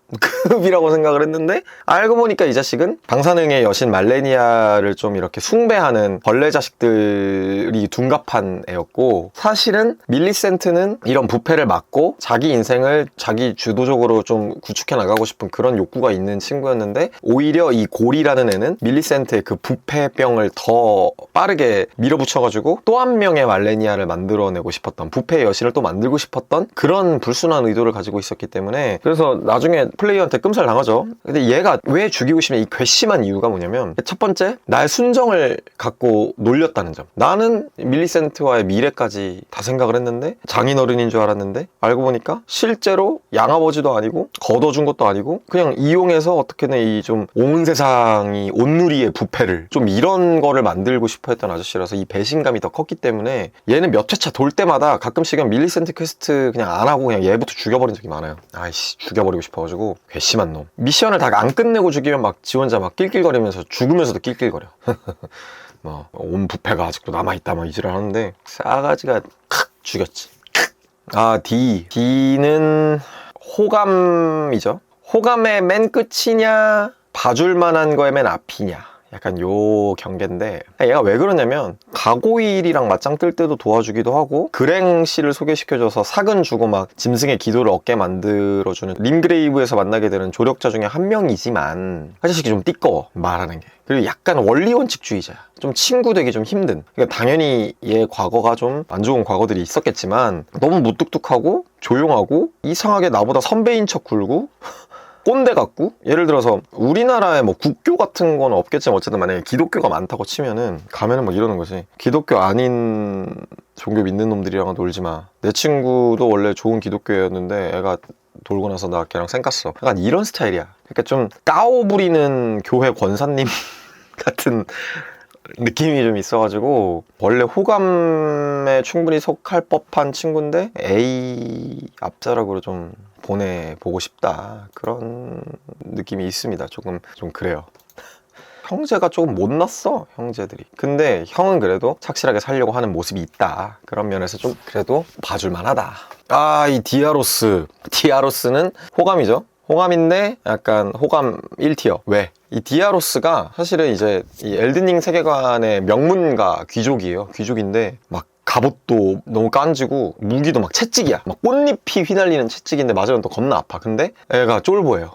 급이라고 생각을 했는데, 알고 보니까 이 자식은 방사능의 여신 말레니아를 좀 이렇게 숭배하는 벌레 자식들이 둔갑한 애였고, 사실은 밀리센트는 이런 부패를 막고 자기 인생을 자기 주도적으로 좀 구축해 나가고 싶은 그런 욕구가 있는 친구였는데, 오히려 이 고리라는 애는 밀리센트의 그 부패병을 더 빠르게 밀어붙여가지고 또 한 명의 말레니아를 만들어내고 싶었던, 부패의 여신을 또 만들고 싶었던 그런 불순한 의도를 가지고 있었기 때문에, 그래서 나중에 플레이어한테 끔살 당하죠. 근데 얘가 왜 죽이고 싶냐, 이 괘씸한 이유가 뭐냐면, 첫 번째, 나의 순정을 갖고 놀렸다는 점. 나는 밀리센트와의 미래까지 다 생각을 했는데, 장인어른인 줄 알았는데 알고 보니까 실제로 양아버지도 아니고 걷어준 것도 아니고 그냥 이용해서 어떻게든 이 좀 온 세상이 온누리의 부패를 좀 이런 거를 만들고 싶어 했던 아저씨라서 이 배신감이 더 컸기 때문에 얘는 몇 회차 돌 때마다 가끔씩은 밀리센트 퀘스트 그냥 안 하고 그냥 얘부터 죽여버린 적이 많아요. 아이씨, 죽여버리고 싶어가지고. 괘씸한 놈. 미션을 다 안 끝내고 죽이면 막 지 혼자 막 낄낄거리면서 죽으면서도 낄낄거려. 뭐 온 부패가 아직도 남아있다 막 이지랄 하는데, 싸가지가 죽였지. D는 호감이죠. 호감의 맨 끝이냐, 봐줄만한 거의 맨 앞이냐, 약간 요 경계인데, 얘가 왜 그러냐면 가고일이랑 맞짱 뜰 때도 도와주기도 하고, 그랭씨를 소개시켜줘서 사근 주고 막 짐승의 기도를 얻게 만들어주는 림그레이브에서 만나게 되는 조력자 중에 한 명이지만, 사실 좀 띠꺼워 말하는 게. 그리고 약간 원리원칙주의자야. 좀 친구 되기 좀 힘든. 그러니까 당연히 얘 과거가 좀 안 좋은 과거들이 있었겠지만, 너무 무뚝뚝하고 조용하고 이상하게 나보다 선배인 척 굴고 꼰대 같고, 예를 들어서 우리나라에 뭐 국교 같은 건 없겠지만 어쨌든 만약에 기독교가 많다고 치면은 가면은 막 이러는 거지. 기독교 아닌 종교 믿는 놈들이랑은 놀지 마. 내 친구도 원래 좋은 기독교였는데 애가 돌고 나서 나 걔랑 쌩 깠어. 약간 이런 스타일이야. 그러니까 좀 까오 부리는 교회 권사님 같은 느낌이 좀 있어가지고, 원래 호감에 충분히 속할 법한 친구인데 A 앞자락으로 좀 보내보고 싶다, 그런 느낌이 있습니다. 조금 좀 그래요. 형제가 조금 못났어, 형제들이. 근데 형은 그래도 착실하게 살려고 하는 모습이 있다. 그런 면에서 좀 그래도 봐줄만 하다. 이 디아로스는 호감이죠. 호감인데 약간 호감 1티어. 왜? 이 디아로스가 사실은 이제 이 엘든링 세계관의 명문가 귀족이에요. 귀족인데 막 갑옷도 너무 깐지고 무기도 막 채찍이야. 막 꽃잎이 휘날리는 채찍인데 맞으면 또 겁나 아파. 근데 애가 쫄보예요.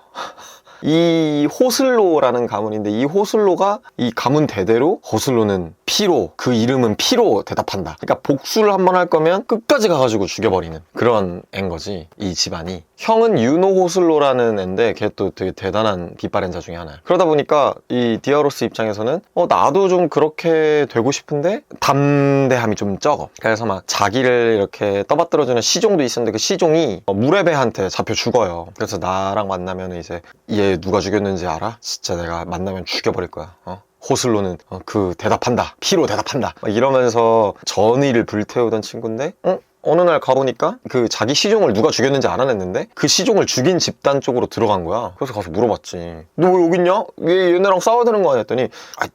이 호슬로라는 가문인데, 이 호슬로가 이 가문 대대로, 호슬로는 피로, 그 이름은 피로 대답한다. 그러니까 복수를 한번 할 거면 끝까지 가가지고 죽여버리는 그런 애인 거지, 이 집안이. 형은 유노 호슬로라는 애인데 걔 또 되게 대단한 빗바렌자 중에 하나야. 그러다 보니까 이 디아로스 입장에서는 나도 좀 그렇게 되고 싶은데 담대함이 좀 적어. 그래서 막 자기를 이렇게 떠받들어주는 시종도 있었는데 그 시종이 무레베한테 잡혀 죽어요. 그래서 나랑 만나면 이제 얘 누가 죽였는지 알아? 진짜 내가 만나면 죽여버릴 거야. 호슬로는 그 대답한다, 피로 대답한다, 막 이러면서 전의를 불태우던 친구인데 어느 날 가보니까 그 자기 시종을 누가 죽였는지 알아냈는데 그 시종을 죽인 집단 쪽으로 들어간 거야. 그래서 가서 물어봤지. 너 왜 여기 있냐? 얘네랑 싸워야 되는 거 아니야? 했더니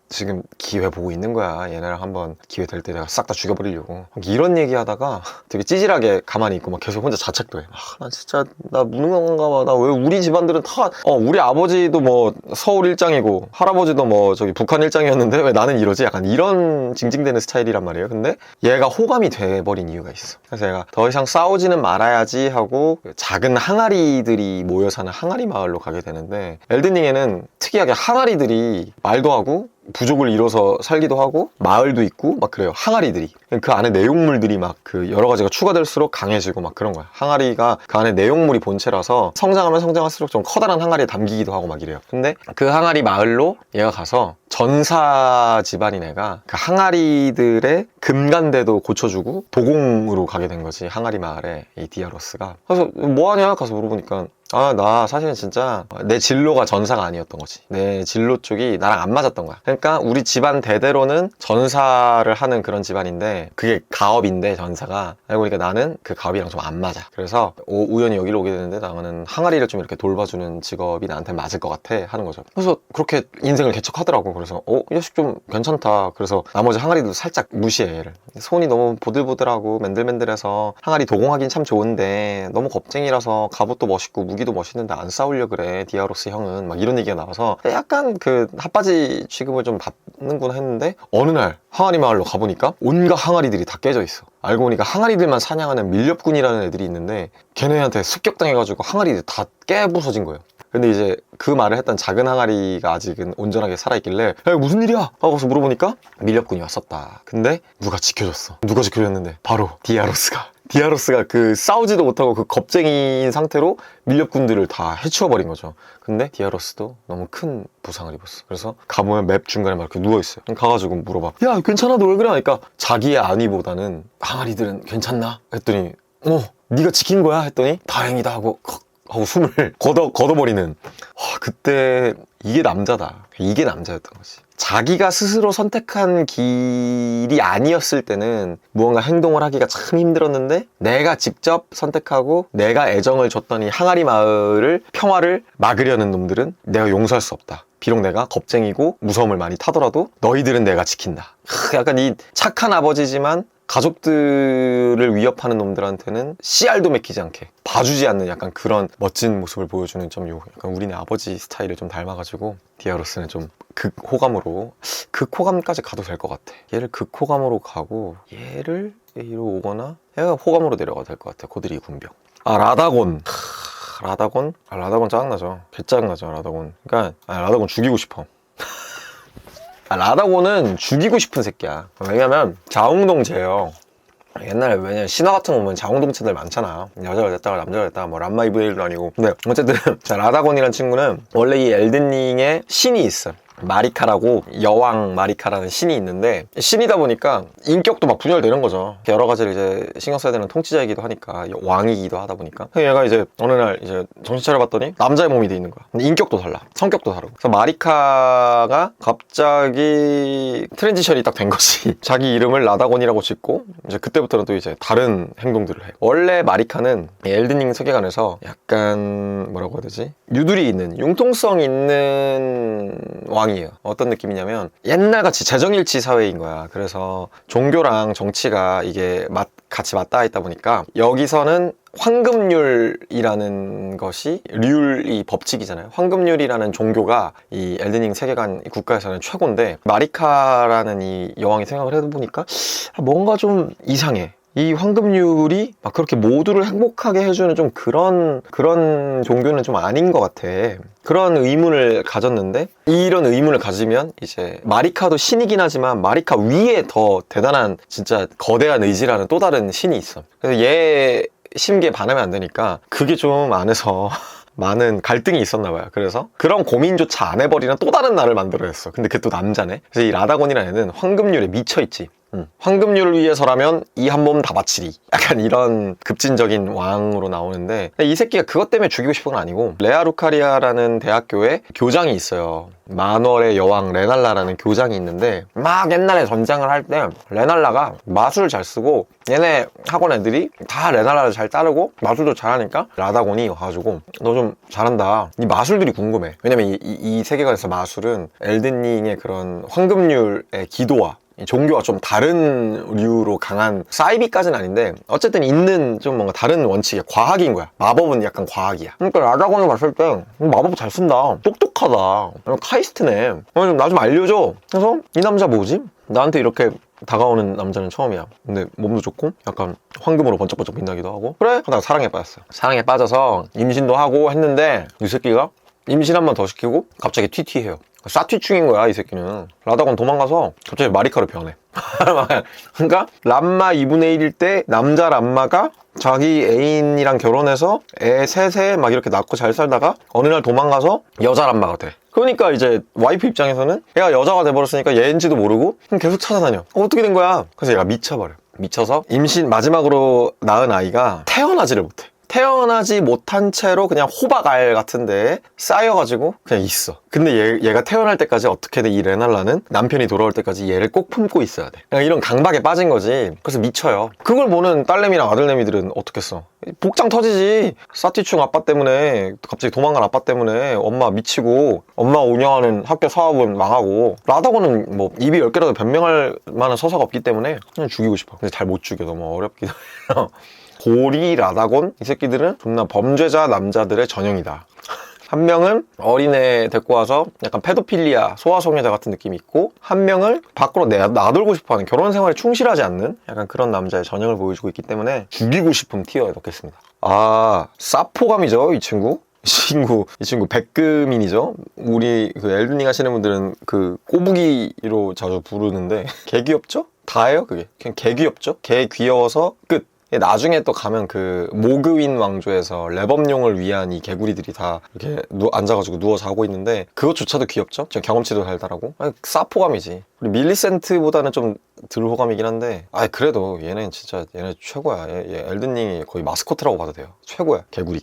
지금 기회 보고 있는 거야. 얘네랑 한번 기회 될 때 내가 싹 다 죽여버리려고. 이런 얘기하다가 되게 찌질하게 가만히 있고 막 계속 혼자 자책도 해. 나 진짜 나 무능한가 봐. 나 왜 우리 집안들은 다 우리 아버지도 뭐 서울 일장이고 할아버지도 뭐 저기 북한 일장이었는데 왜 나는 이러지? 약간 이런 징징대는 스타일이란 말이에요. 근데 얘가 호감이 돼버린 이유가 있어. 그래서 얘가 더 이상 싸우지는 말아야지 하고 작은 항아리들이 모여 사는 항아리 마을로 가게 되는데, 엘든링에는 특이하게 항아리들이 말도 하고 부족을 이뤄서 살기도 하고 마을도 있고 막 그래요. 항아리들이 그 안에 내용물들이 막 그 여러 가지가 추가될수록 강해지고 막 그런 거야. 항아리가 그 안에 내용물이 본체라서 성장하면 성장할수록 좀 커다란 항아리에 담기기도 하고 막 이래요. 근데 그 항아리 마을로 얘가 가서 전사 집안인 애가 그 항아리들의 금간대도 고쳐주고 도공으로 가게 된 거지. 항아리 마을에 이 디아로스가. 그래서 뭐하냐 가서 물어보니까 나 사실은 진짜 내 진로가 전사가 아니었던 거지. 내 진로 쪽이 나랑 안 맞았던 거야. 그러니까 우리 집안 대대로는 전사를 하는 그런 집안인데 그게 가업인데 전사가 알고 보니까 나는 그 가업이랑 좀 안 맞아. 그래서 우연히 여기로 오게 되는데 나는 항아리를 좀 이렇게 돌봐주는 직업이 나한테 맞을 것 같아 하는 거죠. 그래서 그렇게 인생을 개척하더라고. 그래서 이 자식 좀 괜찮다. 그래서 나머지 항아리도 살짝 무시해 얘를. 손이 너무 보들보들하고 맨들맨들해서 항아리 도공하긴 참 좋은데 너무 겁쟁이라서 갑옷도 멋있고 무기도 멋있는데 안 싸우려 그래 디아로스 형은, 막 이런 얘기가 나와서 약간 그 핫바지 취급을 좀 받는구나 했는데, 어느 날 항아리 마을로 가보니까 온갖 항아리들이 다 깨져 있어. 알고 보니까 항아리들만 사냥하는 밀렵군이라는 애들이 있는데 걔네한테 습격당해가지고 항아리들 다 깨부서진 거예요. 근데 이제 그 말을 했던 작은 항아리가 아직은 온전하게 살아있길래 야 무슨 일이야? 하고서 물어보니까 밀렵군이 왔었다. 근데 누가 지켜줬어. 누가 지켜줬는데 바로 디아로스가 그 싸우지도 못하고 그 겁쟁이인 상태로 밀렵군들을 다 해치워버린 거죠. 근데 디아로스도 너무 큰 부상을 입었어. 그래서 가보면 맵 중간에 막 이렇게 누워있어요. 가가지고 물어봐. 야 괜찮아 너 왜 그래? 하니까 자기의 안위보다는 항아리들은 괜찮나? 했더니 네가 지킨 거야? 했더니 다행이다 하고 숨을 걷어버리는. 그때 이게 남자다. 이게 남자였던 거지. 자기가 스스로 선택한 길이 아니었을 때는 무언가 행동을 하기가 참 힘들었는데 내가 직접 선택하고 내가 애정을 줬더니 항아리 마을을 평화를 막으려는 놈들은 내가 용서할 수 없다. 비록 내가 겁쟁이고 무서움을 많이 타더라도 너희들은 내가 지킨다. 약간 이 착한 아버지지만 가족들을 위협하는 놈들한테는 씨알도 맥히지 않게 봐주지 않는 약간 그런 멋진 모습을 보여주는 좀 약간 우리네 아버지 스타일을 좀 닮아가지고 디아로스는 좀 극호감까지 가도 될 것 같아. 얘를 극호감으로 가고 얘를 A로 오거나 얘가 호감으로 내려가도 될 것 같아. 고드리 군병. 라다곤 짜증나죠. 개짜증나죠 라다곤. 그러니까 라다곤 죽이고 싶어. 라다곤은 죽이고 싶은 새끼야. 왜냐면 자웅동체예요. 옛날에 왜냐면 신화 같은 거 보면 자웅동체들 많잖아. 여자가 됐다가 남자가 됐다가 뭐 람마 이브데일도 아니고. 근데 어쨌든 라다곤이라는 친구는 원래 이 엘든링에 신이 있어. 마리카라고, 여왕 마리카라는 신이 있는데 신이다 보니까 인격도 막 분열되는 거죠. 여러 가지를 이제 신경 써야 되는 통치자이기도 하니까, 왕이기도 하다 보니까. 얘가 이제 어느 날 이제 정신 차려봤더니 남자의 몸이 돼 있는 거야. 근데 인격도 달라, 성격도 다르고. 그래서 마리카가 갑자기 트랜지션이 딱 된 것이 자기 이름을 라다곤이라고 짓고 이제 그때부터는 또 이제 다른 행동들을 해. 원래 마리카는 엘든링 세계관에서 약간 뭐라고 해야 되지? 유두리 있는, 융통성 있는 왕이에요. 어떤 느낌이냐면 옛날같이 재정일치 사회인 거야. 그래서 종교랑 정치가 이게 같이 맞닿아 있다 보니까 여기서는 황금률이라는 것이 률이 법칙이잖아요. 황금률이라는 종교가 이 엘든링 세계관 국가에서는 최고인데, 마리카라는 이 여왕이 생각을 해보니까 뭔가 좀 이상해. 이 황금률이 막 그렇게 모두를 행복하게 해주는 좀 그런 종교는 좀 아닌 것 같아. 그런 의문을 가졌는데, 이런 의문을 가지면 이제 마리카도 신이긴 하지만 마리카 위에 더 대단한 진짜 거대한 의지라는 또 다른 신이 있어. 그래서 얘 심기에 반하면 안 되니까 그게 좀 안에서 많은 갈등이 있었나 봐요. 그래서 그런 고민조차 안 해버리는 또 다른 나를 만들어냈어. 근데 그게 또 남자네. 그래서 이 라다곤이라는 애는 황금률에 미쳐있지. 황금률을 위해서라면 이 한 몸 다 바치리. 약간 이런 급진적인 왕으로 나오는데 이 새끼가 그것 때문에 죽이고 싶은 건 아니고 레아 루카리아라는 대학교에 교장이 있어요. 만월의 여왕 레날라라는 교장이 있는데 막 옛날에 전쟁을 할 때 레날라가 마술을 잘 쓰고 얘네 학원 애들이 다 레날라를 잘 따르고 마술도 잘하니까 라다곤이 와가지고 너 좀 잘한다. 이 마술들이 궁금해. 왜냐면 이 세계관에서 마술은 엘든링의 그런 황금률의 기도와 종교가 좀 다른 류로 강한 사이비까지는 아닌데 어쨌든 있는 좀 뭔가 다른 원칙이야. 과학인 거야. 마법은 약간 과학이야. 그러니까 라다곤을 봤을 때 마법 잘 쓴다. 똑똑하다. 카이스트네. 나 좀 알려줘. 그래서 이 남자 뭐지? 나한테 이렇게 다가오는 남자는 처음이야. 근데 몸도 좋고 약간 황금으로 번쩍번쩍 빛나기도 하고 그래? 하다가 사랑에 빠졌어. 사랑에 빠져서 임신도 하고 했는데 이 새끼가 임신 한 번 더 시키고 갑자기 튀튀해요. 사튀충인 거야 이 새끼는. 라다곤 도망가서 갑자기 마리카로 변해. 그러니까 람마 2분의 1일 때 남자 람마가 자기 애인이랑 결혼해서 애 셋에 막 이렇게 낳고 잘 살다가 어느 날 도망가서 여자 람마가 돼. 그러니까 이제 와이프 입장에서는 얘가 여자가 돼버렸으니까 얘인지도 모르고 계속 찾아다녀. 어떻게 된 거야? 그래서 얘가 미쳐버려. 미쳐서 임신 마지막으로 낳은 아이가 태어나지를 못해. 태어나지 못한 채로 그냥 호박알 같은데 쌓여가지고 그냥 있어. 근데 얘가 태어날 때까지 어떻게든 이 레날라는 남편이 돌아올 때까지 얘를 꼭 품고 있어야 돼. 그냥 이런 강박에 빠진 거지. 그래서 미쳐요. 그걸 보는 딸내미랑 아들내미들은 어떻겠어? 복장 터지지. 사티충 아빠 때문에 갑자기 도망간 아빠 때문에 엄마 미치고 엄마 운영하는 학교 사업은 망하고 라다곤은 뭐 입이 10개라도 변명할 만한 서사가 없기 때문에 그냥 죽이고 싶어. 근데 잘 못 죽여. 너무 어렵기도 해요. 고리, 라다곤 이 새끼들은 존나 범죄자 남자들의 전형이다. 한 명은 어린애 데리고 와서 약간 페도필리아, 소아성애자 같은 느낌이 있고 한 명을 밖으로 놔돌고 싶어하는 친생활에 충실하지 않는 약간 그런 남자의 전형을 보여주고 있기 때문에 죽이고 싶은 티어에 넣겠습니다. 아, 사포감이죠 이 친구. 이 친구 백금인이죠. 우리 그 엘든링 하시는 분들은 그 꼬부기로 자주 부르는데 개 귀엽죠? 다예요 그게. 그냥 개 귀엽죠? 개 귀여워서 끝. 나중에 또 가면 그 모그윈 왕조에서 랩업용을 위한 이 개구리들이 다 이렇게 앉아가지고 누워 자고 있는데 그것조차도 귀엽죠? 저 경험치도 달달하고 사포감이지. 우리 밀리센트보다는 좀 덜 호감이긴 한데 그래도 얘는 진짜 얘네 최고야. 얘 엘든링이 거의 마스코트라고 봐도 돼요. 최고야. 개구리.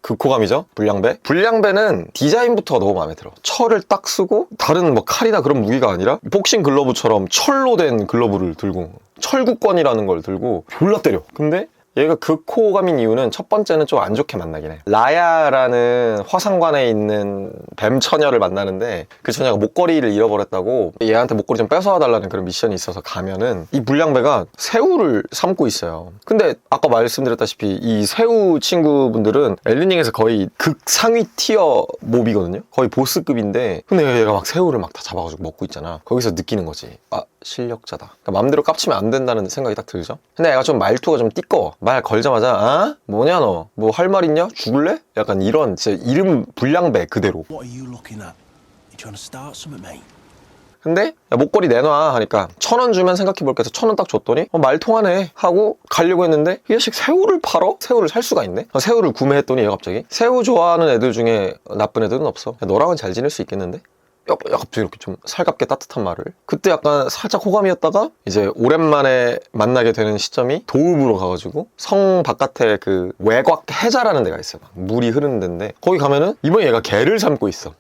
극호감이죠? 불량배는 디자인부터가 너무 마음에 들어. 철을 딱 쓰고 다른 뭐 칼이나 그런 무기가 아니라 복싱 글러브처럼 철로 된 글러브를 들고 철구권이라는 걸 들고 졸라 때려. 근데 얘가 극호감인 이유는 첫 번째는 좀 안 좋게 만나긴 해. 라야라는 화상관에 있는 뱀 처녀를 만나는데 그 처녀가 목걸이를 잃어버렸다고 얘한테 목걸이 좀 뺏어와달라는 그런 미션이 있어서 가면은 이 불량배가 새우를 삶고 있어요. 근데 아까 말씀드렸다시피 이 새우 친구분들은 엘든링에서 거의 극상위 티어 몹이거든요. 거의 보스급인데 근데 얘가 막 새우를 막 다 잡아가지고 먹고 있잖아. 거기서 느끼는 거지. 실력자다. 그러니까 맘대로 깝치면 안 된다는 생각이 딱 들죠. 근데 얘가 좀 말투가 좀 띠꺼워. 말 걸자마자 뭐냐 너? 뭐 할 말 있냐? 죽을래? 약간 이런 진짜 이름 불량배 그대로. What are you looking at? You trying to start something, mate? 근데 야, 목걸이 내놔 하니까 1,000원 주면 생각해볼게 해서 1,000원 딱 줬더니 말 통하네 하고 가려고 했는데 이 자식 새우를 팔어? 새우를 살 수가 있네? 새우를 구매했더니 얘가 갑자기 새우 좋아하는 애들 중에 나쁜 애들은 없어. 야, 너랑은 잘 지낼 수 있겠는데? 갑자기 이렇게 좀 살갑게 따뜻한 말을. 그때 약간 살짝 호감이었다가 이제 오랜만에 만나게 되는 시점이 도읍으로 가가지고 성 바깥에 그 외곽 해자라는 데가 있어요. 막 물이 흐르는 데인데 거기 가면은 이번에 얘가 개를 삶고 있어.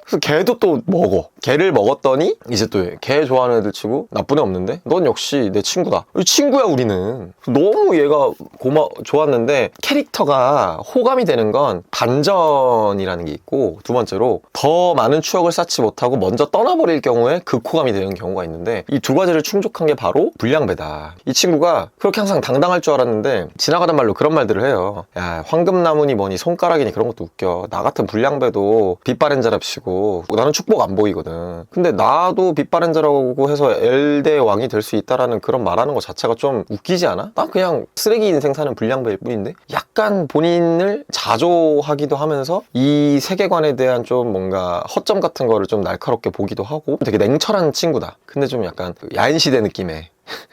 그래서 개도 또 먹어. 개를 먹었더니 이제 또 개 좋아하는 애들 치고 나쁜 애 없는데 넌 역시 내 친구다. 친구야 우리는. 너무 얘가 좋았는데 캐릭터가 호감이 되는 건 반전이라는 게 있고 두 번째로 더 많은 추억을 쌓지 못하고 먼저 떠나버릴 경우에 극호감이 되는 경우가 있는데 이 두 가지를 충족한 게 바로 불량배다. 이 친구가 그렇게 항상 당당할 줄 알았는데 지나가는 말로 그런 말들을 해요. 야 황금나무니 뭐니 손가락이니 그런 것도 웃겨. 나 같은 불량배도 빛바랜 자랍시고 나는 축복 안 보이거든. 근데 나도 빛바랜자라고 해서 엘대 왕이 될 수 있다라는 그런 말하는 것 자체가 좀 웃기지 않아? 나 그냥 쓰레기 인생 사는 불량배일 뿐인데 약간 본인을 자조하기도 하면서 이 세계관에 대한 좀 뭔가 허점 같은 거를 좀 날카롭게 보기도 하고 되게 냉철한 친구다. 근데 좀 약간 야인시대 느낌의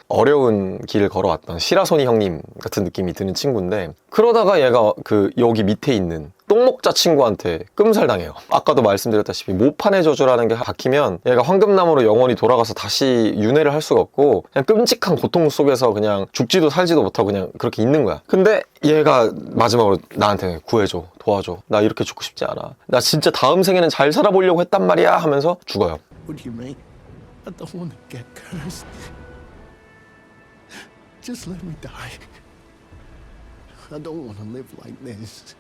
어려운 길을 걸어왔던 시라소니 형님 같은 느낌이 드는 친구인데, 그러다가 얘가 여기 밑에 있는 똥목자 친구한테 끔살 당해요. 아까도 말씀드렸다시피 모판의 저주라는 게 박히면 얘가 황금나무로 영원히 돌아가서 다시 윤회를 할 수가 없고, 그냥 끔찍한 고통 속에서 그냥 죽지도 살지도 못하고 그냥 그렇게 있는 거야. 근데 얘가 마지막으로 나한테 구해줘, 도와줘, 나 이렇게 죽고 싶지 않아, 나 진짜 다음 생에는 잘 살아보려고 했단 말이야 하면서 죽어요. What do you mean? I don't want to get cursed. Just let me die. I don't want to live like this.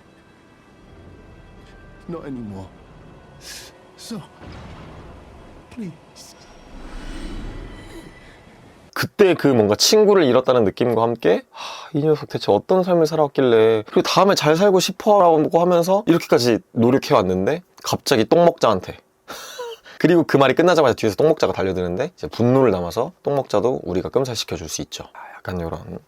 Not anymore. So, please. 그때 그 뭔가 친구를 잃었다는 느낌과 함께 이 녀석 대체 어떤 삶을 살아왔길래, 그리고 다음에 잘 살고 싶어라고 하면서 이렇게까지 노력해왔는데 갑자기 똥먹자한테 그리고 그 말이 끝나자마자 뒤에서 똥먹자가 달려드는데 이제 분노를 담아서 똥먹자도 우리가 끔살시켜줄 수 있죠. 약간 이런